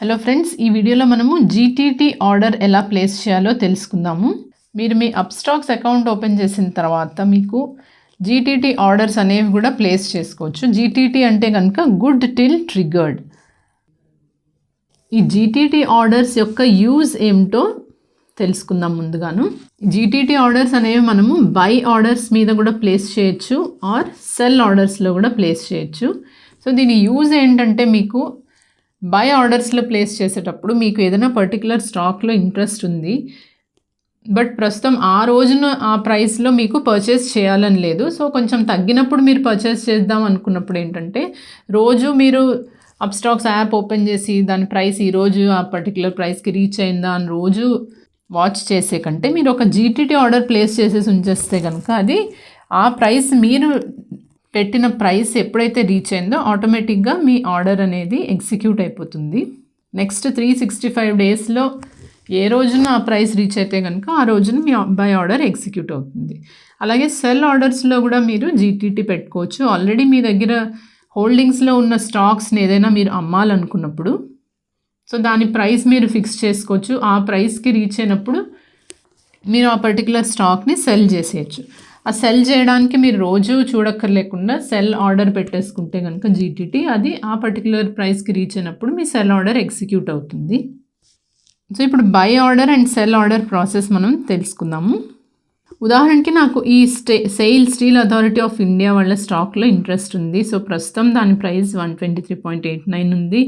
Hello friends, ఈ వీడియోలో మనము జీటీటీ ఆర్డర్ ఎలా ప్లేస్ చేయాలో తెలుసుకుందాము. మీరు మీ అప్స్టాక్స్ అకౌంట్ ఓపెన్ చేసిన తర్వాత మీకు జీటీటీ ఆర్డర్స్ అనేవి కూడా ప్లేస్ చేసుకోవచ్చు. జీటీటీ అంటే కనుక గుడ్ టిల్ ట్రిగర్డ్. ఈ జీటీటీ ఆర్డర్స్ యొక్క యూజ్ ఏమిటో తెలుసుకుందాం. ముందుగాను జీటీటీ ఆర్డర్స్ అనేవి మనము బై ఆర్డర్స్ మీద కూడా ప్లేస్ చేయొచ్చు ఆర్ సెల్ ఆర్డర్స్లో కూడా ప్లేస్ చేయొచ్చు. సో దీని యూజ్ ఏంటంటే, మీకు బై ఆర్డర్స్లో ప్లేస్ చేసేటప్పుడు మీకు ఏదైనా పర్టికులర్ స్టాక్లో ఇంట్రెస్ట్ ఉంది, బట్ ప్రస్తుతం ఆ రోజున ఆ ప్రైస్లో మీకు పర్చేస్ చేయాలని లేదు. సో కొంచెం తగ్గినప్పుడు మీరు పర్చేస్ చేద్దాం అనుకున్నప్పుడు ఏంటంటే, రోజు మీరు అప్స్టాక్స్ యాప్ ఓపెన్ చేసి దాని ప్రైస్ ఈరోజు ఆ పర్టికులర్ ప్రైస్కి రీచ్ అయిందా అని రోజు వాచ్ చేసే కంటే, మీరు ఒక జీటీటీ ఆర్డర్ ప్లేస్ చేసేసి ఉంచేస్తే కనుక అది ఆ ప్రైస్ మీరు పెట్టిన ప్రైస్ ఎప్పుడైతే రీచ్ అయిందో ఆటోమేటిక్గా మీ ఆర్డర్ అనేది ఎగ్జిక్యూట్ అయిపోతుంది. నెక్స్ట్ 365 డేస్లో ఏ రోజున ఆ ప్రైస్ రీచ్ అయితే కనుక ఆ రోజున మీ బై ఆర్డర్ ఎగ్జిక్యూట్ అవుతుంది. అలాగే సెల్ ఆర్డర్స్లో కూడా మీరు జీటీటీ పెట్టుకోవచ్చు. ఆల్రెడీ మీ దగ్గర హోల్డింగ్స్లో ఉన్న స్టాక్స్ని ఏదైనా మీరు అమ్మాలనుకున్నప్పుడు, సో దాని ప్రైస్ మీరు ఫిక్స్ చేసుకోవచ్చు. ఆ ప్రైస్కి రీచ్ అయినప్పుడు మీరు ఆ పర్టికులర్ స్టాక్ని సెల్ చేసేయచ్చు. ఆ సెల్ చేయడానికి మీరు రోజు చూడక్కర్లేకుండా సెల్ ఆర్డర్ పెట్టేసుకుంటే కనుక జీటీటీ అది ఆ పర్టికులర్ ప్రైస్కి రీచ్ అయినప్పుడు మీ సెల్ ఆర్డర్ ఎగ్జిక్యూట్ అవుతుంది. సో ఇప్పుడు by order and cell order process మనం తెలుసుకుందాము. ఉదాహరణకి నాకు ఈ స్టీల్ అథారిటీ ఆఫ్ ఇండియా వాళ్ళ స్టాక్లో ఇంట్రెస్ట్ ఉంది. సో ప్రస్తుతం దాని ప్రైస్ 123.89 ఉంది.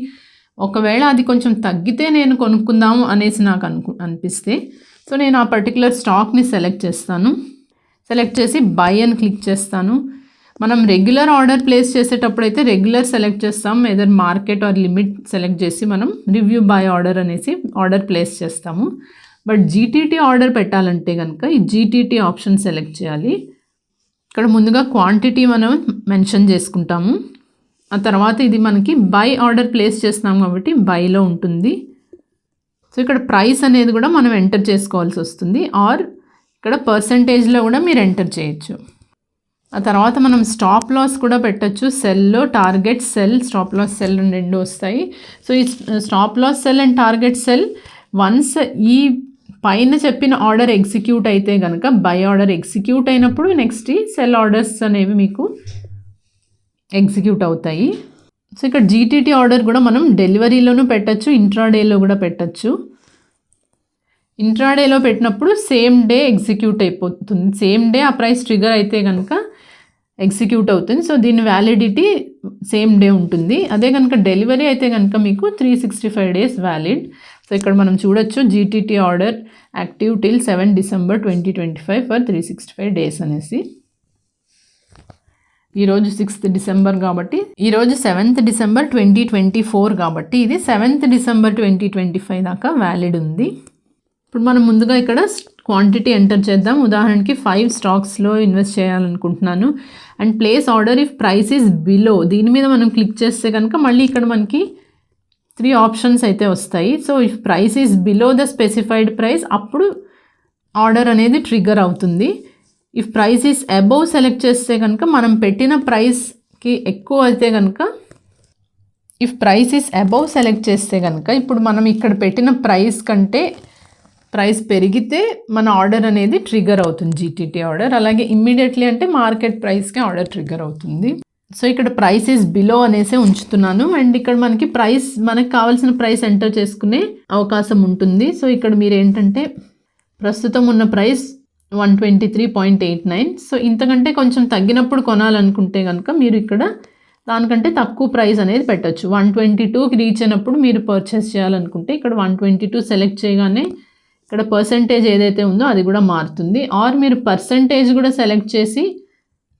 ఒకవేళ అది కొంచెం తగ్గితే నేను కొనుక్కుందాము అనేసి నాకు అనిపిస్తే, సో నేను ఆ పర్టికులర్ స్టాక్ని సెలెక్ట్ చేస్తాను. సెలెక్ట్ చేసి బై అని క్లిక్ చేస్తాను. మనం రెగ్యులర్ ఆర్డర్ ప్లేస్ చేసేటప్పుడు అయితే రెగ్యులర్ సెలెక్ట్ చేస్తాం, either market or limit select చేసి మనం రివ్యూ బై ఆర్డర్ అనేసి ఆర్డర్ ప్లేస్ చేస్తాము. బట్ జీటీటీ ఆర్డర్ పెట్టాలంటే కనుక ఈ జీటీటీ ఆప్షన్ సెలెక్ట్ చేయాలి. ఇక్కడ ముందుగా క్వాంటిటీ మనం మెన్షన్ చేసుకుంటాము. ఆ తర్వాత ఇది మనకి బై ఆర్డర్ ప్లేస్ చేస్తున్నాం కాబట్టి బైలో ఉంటుంది. సో ఇక్కడ ప్రైస్ అనేది కూడా మనం ఎంటర్ చేసుకోవాల్సి వస్తుంది, ఆర్ ఇక్కడ పర్సంటేజ్లో కూడా మీరు ఎంటర్ చేయొచ్చు. ఆ తర్వాత మనం స్టాప్ లాస్ కూడా పెట్టచ్చు. సెల్లో target sell, stop loss sell రెండు వస్తాయి. సో ఈ stop loss sell and target sell once ఈ పైన చెప్పిన ఆర్డర్ ఎగ్జిక్యూట్ అయితే కనుక బై ఆర్డర్ ఎగ్జిక్యూట్ అయినప్పుడు నెక్స్ట్ ఈ సెల్ ఆర్డర్స్ అనేవి మీకు ఎగ్జిక్యూట్ అవుతాయి. సో ఇక్కడ జీటీటీ ఆర్డర్ కూడా మనం డెలివరీలోనూ పెట్టచ్చు, ఇంట్రాడేలో కూడా పెట్టచ్చు. ఇంట్రాడేలో పెట్టినప్పుడు సేమ్ డే ఎగ్జిక్యూట్ అయిపోతుంది. సేమ్ డే ఆ ప్రైస్ ట్రిగర్ అయితే కనుక ఎగ్జిక్యూట్ అవుతుంది. సో దీని వ్యాలిడిటీ సేమ్ డే ఉంటుంది. అదే కనుక డెలివరీ అయితే కనుక మీకు 365 డేస్ వ్యాలిడ్. సో ఇక్కడ మనం చూడొచ్చు GTT order active till 7 December 2025 for 365 days అనేసి. ఈరోజు 6th డిసెంబర్ కాబట్టి, ఈరోజు 7th డిసెంబర్ 2024 కాబట్టి ఇది 7th డిసెంబర్ 2025 దాకా వ్యాలిడ్ ఉంది. ఇప్పుడు మనం ముందుగా ఇక్కడ క్వాంటిటీ ఎంటర్ చేద్దాం. ఉదాహరణకి 5 స్టాక్స్లో ఇన్వెస్ట్ చేయాలనుకుంటున్నాను and place order if price is below, దీని మీద మనం క్లిక్ చేస్తే కనుక మళ్ళీ ఇక్కడ మనకి 3 ఆప్షన్స్ అయితే వస్తాయి. So if price is below the specified price అప్పుడు ఆర్డర్ అనేది ట్రిగర్ అవుతుంది. If price is above select చేస్తే కనుక మనం పెట్టిన ప్రైస్కి ఎక్కువ అయితే కనుక, if price is above select చేస్తే కనుక ఇప్పుడు మనం ఇక్కడ పెట్టిన ప్రైస్ కంటే ప్రైస్ పెరిగితే మన ఆర్డర్ అనేది ట్రిగర్ అవుతుంది, జీటీటీ ఆర్డర్. అలాగే ఇమ్మీడియట్లీ అంటే మార్కెట్ ప్రైస్కి ఆర్డర్ ట్రిగర్ అవుతుంది. సో ఇక్కడ ప్రైస్ ఈజ్ బిలో అనేసే ఉంచుతున్నాను అండ్ ఇక్కడ మనకి ప్రైస్, మనకు కావాల్సిన ప్రైస్ ఎంటర్ చేసుకునే అవకాశం ఉంటుంది. సో ఇక్కడ మీరు ఏంటంటే ప్రస్తుతం ఉన్న ప్రైస్ 123.89. సో ఇంతకంటే కొంచెం తగ్గినప్పుడు కొనాలనుకుంటే కనుక మీరు ఇక్కడ దానికంటే తక్కువ ప్రైస్ అనేది పెట్టచ్చు. 122కి రీచ్ అయినప్పుడు మీరు పర్చేస్ చేయాలనుకుంటే ఇక్కడ 122 సెలెక్ట్ చేయగానే ఇక్కడ పర్సంటేజ్ ఏదైతే ఉందో అది కూడా మారుతుంది. ఆర్ మీరు పర్సంటేజ్ కూడా సెలెక్ట్ చేసి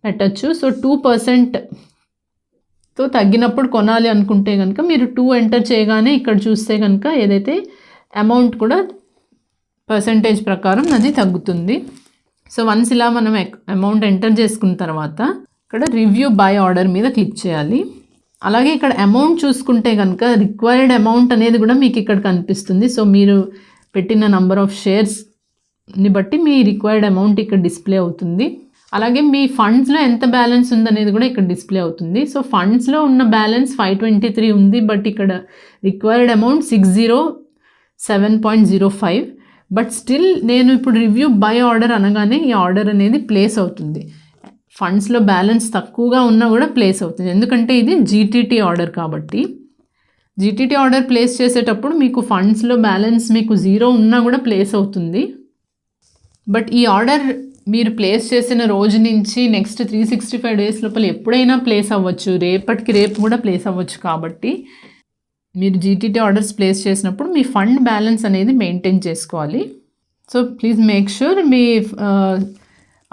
పెట్టచ్చు. సో 2%తో తగ్గినప్పుడు కొనాలి అనుకుంటే కనుక మీరు 2 ఎంటర్ చేయగానే ఇక్కడ చూస్తే కనుక ఏదైతే అమౌంట్ కూడా పర్సంటేజ్ ప్రకారం అది తగ్గుతుంది. సో వన్స్ ఇలా మనం అమౌంట్ ఎంటర్ చేసుకున్న తర్వాత ఇక్కడ రివ్యూ బై ఆర్డర్ మీద క్లిక్ చేయాలి. అలాగే ఇక్కడ అమౌంట్ చూసుకుంటే కనుక రిక్వైర్డ్ అమౌంట్ అనేది కూడా మీకు ఇక్కడ కనిపిస్తుంది. సో మీరు పెట్టిన నంబర్ ఆఫ్ షేర్స్ని బట్టి మీ రిక్వైర్డ్ అమౌంట్ ఇక్కడ డిస్ప్లే అవుతుంది. అలాగే మీ ఫండ్స్లో ఎంత బ్యాలెన్స్ ఉందనేది కూడా ఇక్కడ డిస్ప్లే అవుతుంది. సో ఫండ్స్లో ఉన్న బ్యాలెన్స్ 523 ఉంది, బట్ ఇక్కడ రిక్వైర్డ్ అమౌంట్ 607.05. బట్ స్టిల్ నేను ఇప్పుడు రివ్యూ బై ఆర్డర్ అనగానే ఈ ఆర్డర్ అనేది ప్లేస్ అవుతుంది. ఫండ్స్లో బ్యాలెన్స్ తక్కువగా ఉన్నా కూడా ప్లేస్ అవుతుంది, ఎందుకంటే ఇది జీటీటీ ఆర్డర్ కాబట్టి. జీటీటీ ఆర్డర్ ప్లేస్ చేసేటప్పుడు మీకు ఫండ్స్లో బ్యాలెన్స్ మీకు 0 ఉన్నా కూడా ప్లేస్ అవుతుంది. బట్ ఈ ఆర్డర్ మీరు ప్లేస్ చేసిన రోజు నుంచి నెక్స్ట్ 365 డేస్ లోపల ఎప్పుడైనా ప్లేస్ అవ్వచ్చు, రేపటికి రేపు కూడా ప్లేస్ అవ్వచ్చు. కాబట్టి మీరు జీటీటీ ఆర్డర్స్ ప్లేస్ చేసినప్పుడు మీ ఫండ్ బ్యాలెన్స్ అనేది మెయింటైన్ చేసుకోవాలి. So please make sure me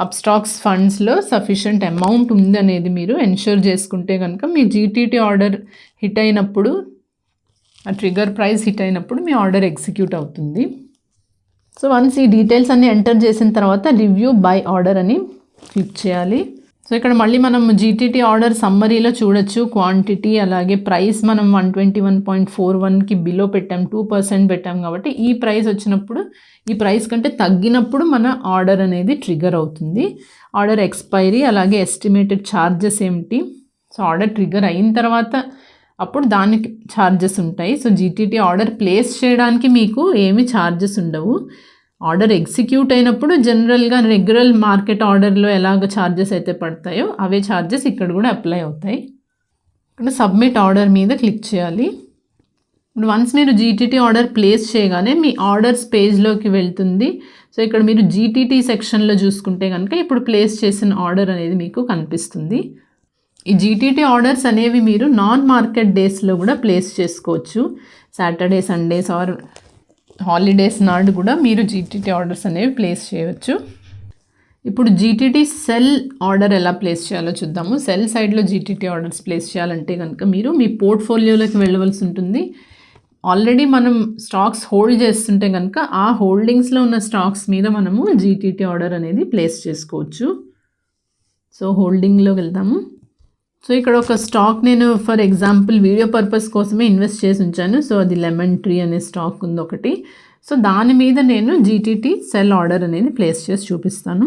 Upstox ఫండ్స్లో సఫిషియంట్ అమౌంట్ ఉంది అనేది మీరు ఎన్ష్యూర్ చేసుకుంటే కనుక మీ జీటీటీ ఆర్డర్ హిట్ అయినప్పుడు, ఆ ట్రిగర్ ప్రైస్ హిట్ అయినప్పుడు మీ ఆర్డర్ ఎగ్జిక్యూట్ అవుతుంది. సో వన్స్ ఈ డీటెయిల్స్ అన్ని ఎంటర్ చేసిన తర్వాత రివ్యూ బై ఆర్డర్ అని క్లిక్ చేయాలి. సో ఇక్కడ మళ్ళీ మనం జీటీటీ ఆర్డర్ సమ్మరీలో చూడొచ్చు క్వాంటిటీ, అలాగే ప్రైస్ మనం 121.41కి బిలో పెట్టాం, 2% పెట్టాం. కాబట్టి ఈ ప్రైస్ వచ్చినప్పుడు, ఈ ప్రైస్ కంటే తగ్గినప్పుడు మన ఆర్డర్ అనేది ట్రిగర్ అవుతుంది. ఆర్డర్ ఎక్స్పైరీ, అలాగే ఎస్టిమేటెడ్ ఛార్జెస్ ఏమిటి, సో ఆర్డర్ ట్రిగర్ అయిన తర్వాత అప్పుడు దానికి ఛార్జెస్ ఉంటాయి. సో జీటీటీ ఆర్డర్ ప్లేస్ చేయడానికి మీకు ఏమి ఛార్జెస్ ఉండవు. ఆర్డర్ ఎగ్జిక్యూట్ అయినప్పుడు జనరల్గా రెగ్యులర్ మార్కెట్ ఆర్డర్లో ఎలాగ ఛార్జెస్ అయితే పడతాయో అవే ఛార్జెస్ ఇక్కడ కూడా అప్లై అవుతాయి. ఇక్కడ సబ్మిట్ ఆర్డర్ మీద క్లిక్ చేయాలి. ఇప్పుడు వన్స్ మీరు జీటీటీ ఆర్డర్ ప్లేస్ చేయగానే మీ ఆర్డర్స్ పేజ్లోకి వెళ్తుంది. సో ఇక్కడ మీరు జీటీటీ సెక్షన్లో చూసుకుంటే కనుక ఇప్పుడు ప్లేస్ చేసిన ఆర్డర్ అనేది మీకు కనిపిస్తుంది. ఈ జీటీటీ ఆర్డర్స్ అనేవి మీరు నాన్ మార్కెట్ డేస్లో కూడా ప్లేస్ చేసుకోవచ్చు. సాటర్డే, సండేస్ ఆర్ హాలిడేస్ నాడు కూడా మీరు జీటీటీ ఆర్డర్స్ అనేవి ప్లేస్ చేయవచ్చు. ఇప్పుడు జీటీటీ సెల్ ఆర్డర్ ఎలా ప్లేస్ చేయాలో చూద్దాము. సెల్ సైడ్లో జీటీటీ ఆర్డర్స్ ప్లేస్ చేయాలంటే కనుక మీరు మీ పోర్ట్ఫోలియోలోకి వెళ్ళవలసి ఉంటుంది. ఆల్రెడీ మనం స్టాక్స్ హోల్డ్ చేస్తుంటే కనుక ఆ హోల్డింగ్స్లో ఉన్న స్టాక్స్ మీద మనము జీటీటీ ఆర్డర్ అనేది ప్లేస్ చేసుకోవచ్చు. సో హోల్డింగ్లోకి వెళ్దాము. సో ఇక్కడ ఒక స్టాక్ నేను ఫర్ ఎగ్జాంపుల్ వీడియో పర్పస్ కోసమే ఇన్వెస్ట్ చేసి ఉంచాను. సో అది లెమన్ ట్రీ అనే స్టాక్ ఉంది ఒకటి. సో దాని మీద నేను జీటీటీ సెల్ ఆర్డర్ అనేది ప్లేస్ చేసి చూపిస్తాను.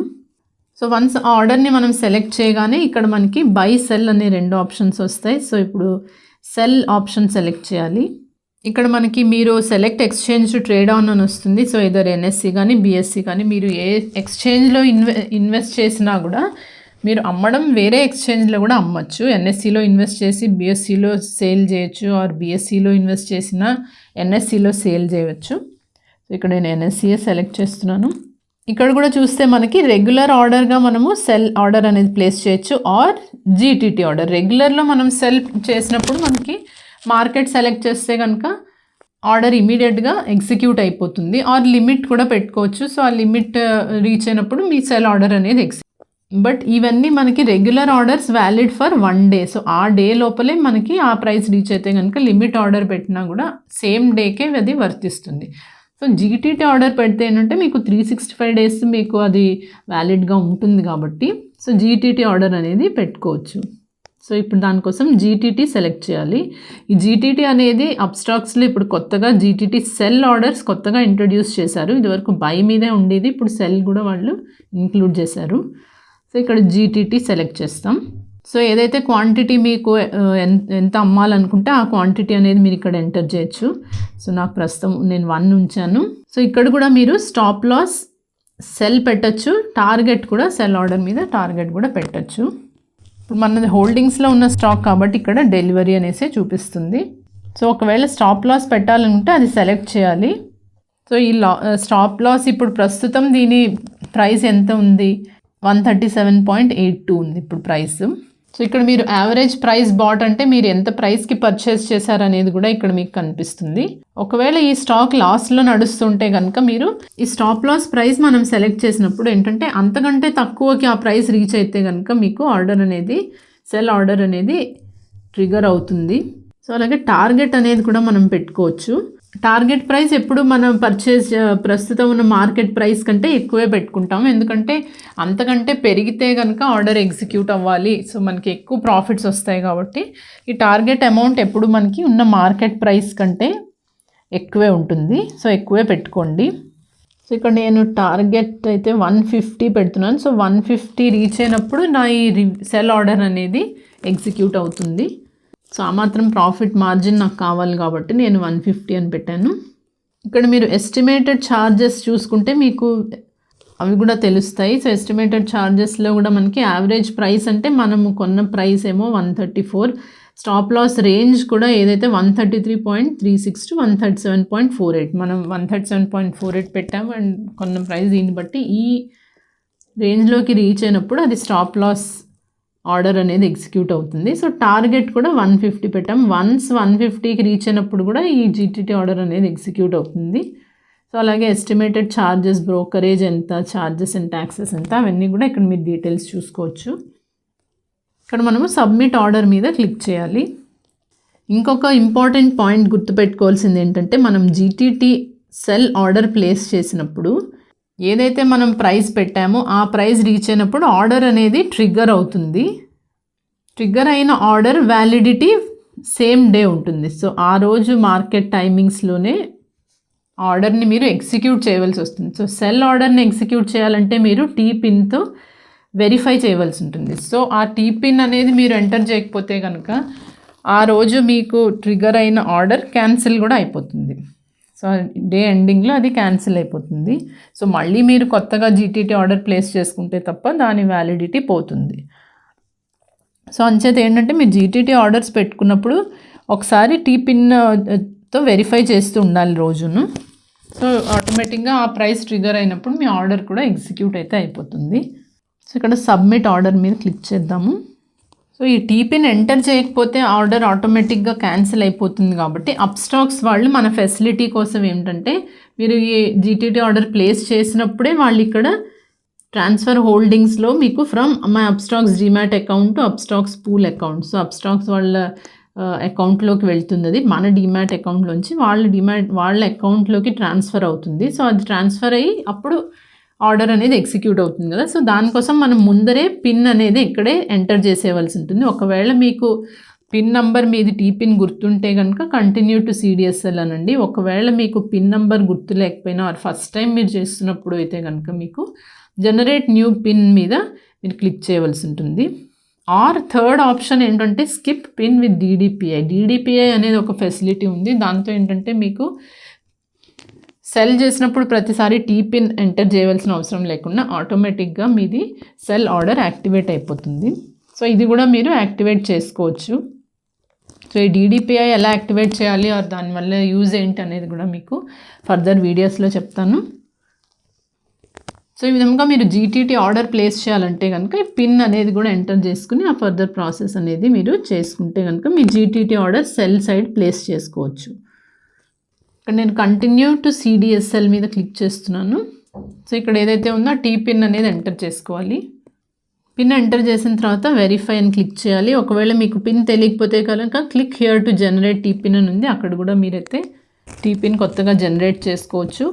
సో వన్స్ ఆర్డర్ని మనం సెలెక్ట్ చేయగానే ఇక్కడ మనకి బై సెల్ అనే 2 ఆప్షన్స్ వస్తాయి. సో ఇప్పుడు సెల్ ఆప్షన్ సెలెక్ట్ చేయాలి. ఇక్కడ మనకి మీరు select exchange to trade on అని వస్తుంది. సో ఇదర్ ఎన్ఎస్సి కానీ బిఎస్సి కానీ మీరు ఏ ఎక్స్చేంజ్లో ఇన్వెస్ట్ చేసినా కూడా మీరు అమ్మడం వేరే ఎక్స్చేంజ్లో కూడా అమ్మచ్చు. ఎన్ఎస్సిలో ఇన్వెస్ట్ చేసి బిఎస్సిలో సేల్ చేయొచ్చు, ఆర్ బిఎస్సిలో ఇన్వెస్ట్ చేసిన ఎన్ఎస్సిలో సేల్ చేయవచ్చు. సో ఇక్కడ నేను ఎన్ఎస్సిఏ సెలెక్ట్ చేస్తున్నాను. ఇక్కడ కూడా చూస్తే మనకి రెగ్యులర్ ఆర్డర్గా మనము సెల్ ఆర్డర్ అనేది ప్లేస్ చేయొచ్చు, ఆర్ జీటీటీ ఆర్డర్. రెగ్యులర్లో మనం సెల్ చేసినప్పుడు మనకి మార్కెట్ సెలెక్ట్ చేస్తే కనుక ఆర్డర్ ఇమీడియట్గా ఎగ్జిక్యూట్ అయిపోతుంది, ఆర్ లిమిట్ కూడా పెట్టుకోవచ్చు. సో ఆ లిమిట్ రీచ్ అయినప్పుడు మీ సెల్ ఆర్డర్ అనేది బట్ ఇవన్నీ మనకి regular orders valid for 1 day. So ఆ డే లోపలే మనకి ఆ ప్రైస్ రీచ్ అయితే కనుక లిమిట్ ఆర్డర్ పెట్టినా కూడా సేమ్ డేకే అది వర్తిస్తుంది. సో జీటీటీ ఆర్డర్ పెడితే ఏంటంటే మీకు 365 డేస్ మీకు అది వ్యాలిడ్గా ఉంటుంది కాబట్టి సో జీటీటీ ఆర్డర్ అనేది పెట్టుకోవచ్చు. సో ఇప్పుడు దానికోసం జీటీటీ సెలెక్ట్ చేయాలి. ఈ జీటీటీ అనేది అప్స్టాక్స్లో ఇప్పుడు కొత్తగా జీటీటీ సెల్ ఆర్డర్స్ కొత్తగా ఇంట్రడ్యూస్ చేశారు. ఇదివరకు బై మీదే ఉండేది, ఇప్పుడు సెల్ కూడా వాళ్ళు ఇంక్లూడ్ చేశారు. సో ఇక్కడ జీటీటీ సెలెక్ట్ చేస్తాం. సో ఏదైతే క్వాంటిటీ మీకు ఎంత అమ్మాలనుకుంటే ఆ క్వాంటిటీ అనేది మీరు ఇక్కడ ఎంటర్ చేయొచ్చు. సో నాకు ప్రస్తుతం నేను 1 ఉంచాను. సో ఇక్కడ కూడా మీరు స్టాప్ లాస్ సెల్ పెట్టచ్చు, టార్గెట్ కూడా సెల్ ఆర్డర్ మీద టార్గెట్ కూడా పెట్టచ్చు. ఇప్పుడు మనది హోల్డింగ్స్లో ఉన్న స్టాక్ కాబట్టి ఇక్కడ డెలివరీ అనేసి చూపిస్తుంది. సో ఒకవేళ స్టాప్ లాస్ పెట్టాలనుకుంటే అది సెలెక్ట్ చేయాలి. సో ఈ స్టాప్ లాస్ ఇప్పుడు ప్రస్తుతం దీని ప్రైస్ ఎంత ఉంది, 137.82 ఉంది ఇప్పుడు ప్రైస్. సో ఇక్కడ మీరు యావరేజ్ ప్రైస్ బాట్ అంటే మీరు ఎంత ప్రైస్కి పర్చేస్ చేశారనేది కూడా ఇక్కడ మీకు కనిపిస్తుంది. ఒకవేళ ఈ స్టాక్ లాస్లో నడుస్తుంటే కనుక మీరు ఈ స్టాప్ లాస్ ప్రైస్ మనం సెలెక్ట్ చేసినప్పుడు ఏంటంటే అంతకంటే తక్కువకి ఆ ప్రైస్ రీచ్ అయితే కనుక మీకు ఆర్డర్ అనేది సెల్ ఆర్డర్ అనేది ట్రిగర్ అవుతుంది. సో అలాగే టార్గెట్ అనేది కూడా మనం పెట్టుకోవచ్చు. టార్గెట్ ప్రైస్ ఎప్పుడు మనం పర్చేస్ ప్రస్తుతం ఉన్న మార్కెట్ ప్రైస్ కంటే ఎక్కువే పెట్టుకుంటాము, ఎందుకంటే అంతకంటే పెరిగితే కనుక ఆర్డర్ ఎగ్జిక్యూట్ అవ్వాలి. సో మనకి ఎక్కువ ప్రాఫిట్స్ వస్తాయి కాబట్టి ఈ టార్గెట్ అమౌంట్ ఎప్పుడు మనకి ఉన్న మార్కెట్ ప్రైస్ కంటే ఎక్కువే ఉంటుంది. సో ఎక్కువే పెట్టుకోండి. సో సో ఇక్కడ నేను టార్గెట్ అయితే 150 పెడుతున్నాను. సో 150 రీచ్ అయినప్పుడు నా ఈ సెల్ ఆర్డర్ అనేది ఎగ్జిక్యూట్ అవుతుంది. సో ఆ మాత్రం ప్రాఫిట్ మార్జిన్ నాకు కావాలి కాబట్టి నేను 150 అని పెట్టాను. ఇక్కడ మీరు ఎస్టిమేటెడ్ ఛార్జెస్ చూసుకుంటే మీకు అవి కూడా తెలుస్తాయి. సో ఎస్టిమేటెడ్ ఛార్జెస్లో కూడా మనకి యావరేజ్ ప్రైస్ అంటే మనము కొన్న ప్రైస్ ఏమో 134, స్టాప్ లాస్ రేంజ్ కూడా ఏదైతే 133.36 to 137.48, మనం 137.48 పెట్టాము అండ్ కొన్న ప్రైస్. దీన్ని బట్టి ఈ రేంజ్లోకి రీచ్ అయినప్పుడు అది స్టాప్ లాస్ ఆర్డర్ అనేది ఎగ్జిక్యూట్ అవుతుంది. సో టార్గెట్ కూడా 150 పెట్టాం. వన్స్ 150కి రీచ్ అయినప్పుడు కూడా ఈ జీటీటీ ఆర్డర్ అనేది ఎగ్జిక్యూట్ అవుతుంది. సో అలాగే ఎస్టిమేటెడ్ ఛార్జెస్, బ్రోకరేజ్ ఎంత, ఛార్జెస్ అండ్ ట్యాక్సెస్ ఎంత, అవన్నీ కూడా ఇక్కడ మీరు డీటెయిల్స్ చూసుకోవచ్చు. ఇక్కడ మనము సబ్మిట్ ఆర్డర్ మీద క్లిక్ చేయాలి. ఇంకొక ఇంపార్టెంట్ పాయింట్ గుర్తుపెట్టుకోవాల్సింది ఏంటంటే, మనం జీటీటీ సెల్ ఆర్డర్ ప్లేస్ చేసినప్పుడు ఏదైతే మనం ప్రైస్ పెట్టామో ఆ ప్రైస్ రీచ్ అయినప్పుడు ఆర్డర్ అనేది ట్రిగ్గర్ అవుతుంది. ట్రిగ్గర్ అయిన ఆర్డర్ వ్యాలిడిటీ సేమ్ డే ఉంటుంది. సో ఆ రోజు మార్కెట్ టైమింగ్స్లోనే ఆర్డర్ని మీరు ఎగ్జిక్యూట్ చేయవలసి వస్తుంది. సో సెల్ ఆర్డర్ని ఎగ్జిక్యూట్ చేయాలంటే మీరు టీ పిన్తో వెరిఫై చేయవలసి ఉంటుంది. సో ఆ టీ పిన్ అనేది మీరు ఎంటర్ చేయకపోతే కనుక ఆ రోజు మీకు ట్రిగ్గర్ అయిన ఆర్డర్ క్యాన్సిల్ కూడా అయిపోతుంది. సో డే ఎండింగ్లో అది క్యాన్సిల్ అయిపోతుంది. సో మళ్ళీ మీరు కొత్తగా జీటీటీ ఆర్డర్ ప్లేస్ చేసుకుంటే తప్ప దాని వ్యాలిడిటీ పోతుంది. సో అంచేత ఏంటంటే మీరు జీటీటీ ఆర్డర్స్ పెట్టుకున్నప్పుడు ఒకసారి టీ పిన్తో వెరిఫై చేస్తూ ఉండాలి రోజును. సో ఆటోమేటిక్గా ఆ ప్రైస్ ట్రిగ్గర్ అయినప్పుడు మీ ఆర్డర్ కూడా ఎగ్జిక్యూట్ అయితే అయిపోతుంది. సో ఇక్కడ సబ్మిట్ ఆర్డర్ మీద క్లిక్ చేద్దాము. సో ఈ టీ పిన్ ఎంటర్ చేయకపోతే ఆర్డర్ ఆటోమేటిక్గా క్యాన్సిల్ అయిపోతుంది. కాబట్టి అప్స్టాక్స్ వాళ్ళు మన ఫెసిలిటీ కోసం ఏంటంటే, మీరు ఈ జీటీటీ ఆర్డర్ ప్లేస్ చేసినప్పుడే వాళ్ళు ఇక్కడ ట్రాన్స్ఫర్ హోల్డింగ్స్లో మీకు from my Upstox demat account to Upstox pool account, so Upstox వాళ్ళ అకౌంట్లోకి వెళ్తుంది. అది మన డీమ్యాట్ అకౌంట్లోంచి వాళ్ళ అకౌంట్లోకి ట్రాన్స్ఫర్ అవుతుంది. సో అది ట్రాన్స్ఫర్ అయ్యి అప్పుడు ఆర్డర్ అనేది ఎగ్జిక్యూట్ అవుతుంది కదా. సో దానికోసం మనం ముందరే పిన్ అనేది ఇక్కడే ఎంటర్ చేసేవలసి ఉంటుంది. ఒకవేళ మీకు పిన్ నంబర్ మీది టీ పిన్ గుర్తుంటే కనుక కంటిన్యూ టు సిడిఎస్ఎల్ అనండి. ఒకవేళ మీకు పిన్ నంబర్ గుర్తు లేకపోయినా ఆర్ ఫస్ట్ టైం మీరు చేస్తున్నప్పుడు అయితే కనుక మీకు జనరేట్ న్యూ పిన్ మీద మీరు క్లిక్ చేయవలసి ఉంటుంది. ఆర్ థర్డ్ ఆప్షన్ ఏంటంటే స్కిప్ పిన్ విత్ డీడీపీఐ అనేది ఒక ఫెసిలిటీ ఉంది. దాంతో ఏంటంటే మీకు సెల్ చేసినప్పుడు ప్రతిసారి టీ పిన్ ఎంటర్ చేయవలసిన అవసరం లేకుండా ఆటోమేటిక్గా మీది సెల్ ఆర్డర్ యాక్టివేట్ అయిపోతుంది. సో ఇది కూడా మీరు యాక్టివేట్ చేసుకోవచ్చు. సో ఈ డీడీపీఐ ఎలా యాక్టివేట్ చేయాలి ఆర్ దానివల్ల యూజ్ ఏంటి అనేది కూడా మీకు ఫర్దర్ వీడియోస్లో చెప్తాను. సో ఈ విధంగా మీరు జీటీటీ ఆర్డర్ ప్లేస్ చేయాలంటే కనుక ఈ పిన్ అనేది కూడా ఎంటర్ చేసుకుని ఆ ఫర్దర్ ప్రాసెస్ అనేది మీరు చేసుకుంటే కనుక మీ GTT order sell side place చేసుకోవచ్చు. ఇక్కడ నేను కంటిన్యూ టు సిడిఎస్ఎల్ మీద క్లిక్ చేస్తున్నాను. సో ఇక్కడ ఏదైతే ఉందో టీ పిన్ అనేది ఎంటర్ చేసుకోవాలి. పిన్ ఎంటర్ చేసిన తర్వాత వెరిఫై అని క్లిక్ చేయాలి. ఒకవేళ మీకు పిన్ తెలియకపోతే కనుక click here to generate T pin అని ఉంది, అక్కడ కూడా మీరైతే టీ పిన్ కొత్తగా జనరేట్ చేసుకోవచ్చు.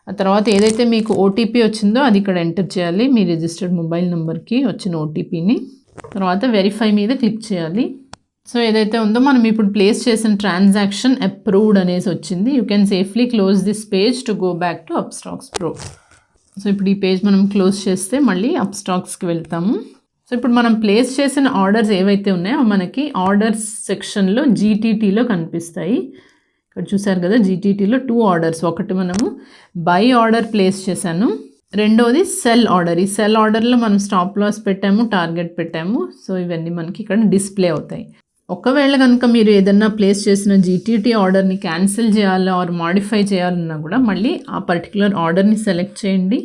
ఆ తర్వాత ఏదైతే మీకు ఓటీపీ వచ్చిందో అది ఇక్కడ ఎంటర్ చేయాలి, మీ రిజిస్టర్డ్ మొబైల్ నెంబర్కి వచ్చిన ఓటీపీని. తర్వాత వెరిఫై మీద క్లిక్ చేయాలి. సో ఏదైతే ఉందో మనం ఇప్పుడు ప్లేస్ చేసిన ట్రాన్సాక్షన్ అప్రూవ్డ్ అనేసి వచ్చింది. You can safely close this page to go back to Upstox pro. So ఇప్పుడు ఈ పేజ్ మనం క్లోజ్ చేస్తే మళ్ళీ అప్స్టాక్స్కి వెళ్తాము. సో ఇప్పుడు మనం ప్లేస్ చేసిన ఆర్డర్స్ ఏవైతే ఉన్నాయో మనకి ఆర్డర్స్ సెక్షన్లో జీటీటీలో కనిపిస్తాయి. ఇక్కడ చూసారు కదా, జీటీటీలో 2 ఆర్డర్స్, ఒకటి మనము బై ఆర్డర్ ప్లేస్ చేశాను, రెండోది సెల్ ఆర్డర్. ఈ సెల్ ఆర్డర్లో మనం స్టాప్ లాస్ పెట్టాము, టార్గెట్ పెట్టాము. సో ఇవన్నీ మనకి ఇక్కడ డిస్ప్లే అవుతాయి. ఒకవేళ కనుక మీరు ఏదన్నా ప్లేస్ చేసిన జీటీటీ ఆర్డర్ని క్యాన్సిల్ చేయాలి ఆర్ మాడిఫై చేయాలన్నా కూడా మళ్ళీ ఆ పర్టికులర్ ఆర్డర్ని సెలెక్ట్ చేయండి.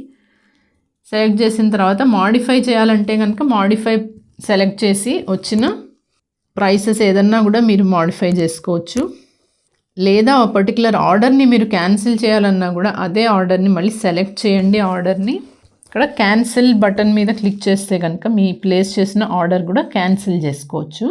సెలెక్ట్ చేసిన తర్వాత మాడిఫై చేయాలంటే కనుక మాడిఫై సెలెక్ట్ చేసి వచ్చిన ప్రైసెస్ ఏదన్నా కూడా మీరు మాడిఫై చేసుకోవచ్చు. లేదా ఆ పర్టికులర్ ఆర్డర్ని మీరు క్యాన్సిల్ చేయాలన్నా కూడా అదే ఆర్డర్ని మళ్ళీ సెలెక్ట్ చేయండి. ఆర్డర్ని ఇక్కడ క్యాన్సిల్ బటన్ మీద క్లిక్ చేస్తే కనుక మీ ప్లేస్ చేసిన ఆర్డర్ కూడా క్యాన్సిల్ చేసుకోవచ్చు.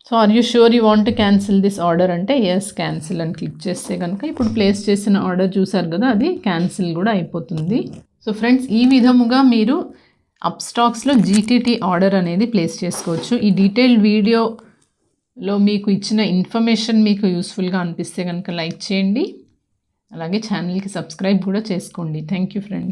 So are you sure you want to cancel this order అంటే ఎస్ క్యాన్సిల్ అని క్లిక్ చేస్తే కనుక ఇప్పుడు ప్లేస్ చేసిన ఆర్డర్ చూసారు కదా, అది క్యాన్సిల్ కూడా అయిపోతుంది. సో ఫ్రెండ్స్, ఈ విధముగా మీరు అప్స్టాక్స్లో జీటీటీ ఆర్డర్ అనేది ప్లేస్ చేసుకోవచ్చు. ఈ డీటెయిల్డ్ వీడియోలో మీకు ఇచ్చిన ఇన్ఫర్మేషన్ మీకు యూస్ఫుల్గా అనిపిస్తే కనుక లైక్ చేయండి, అలాగే ఛానల్కి సబ్స్క్రైబ్ కూడా చేసుకోండి. Thank you friends.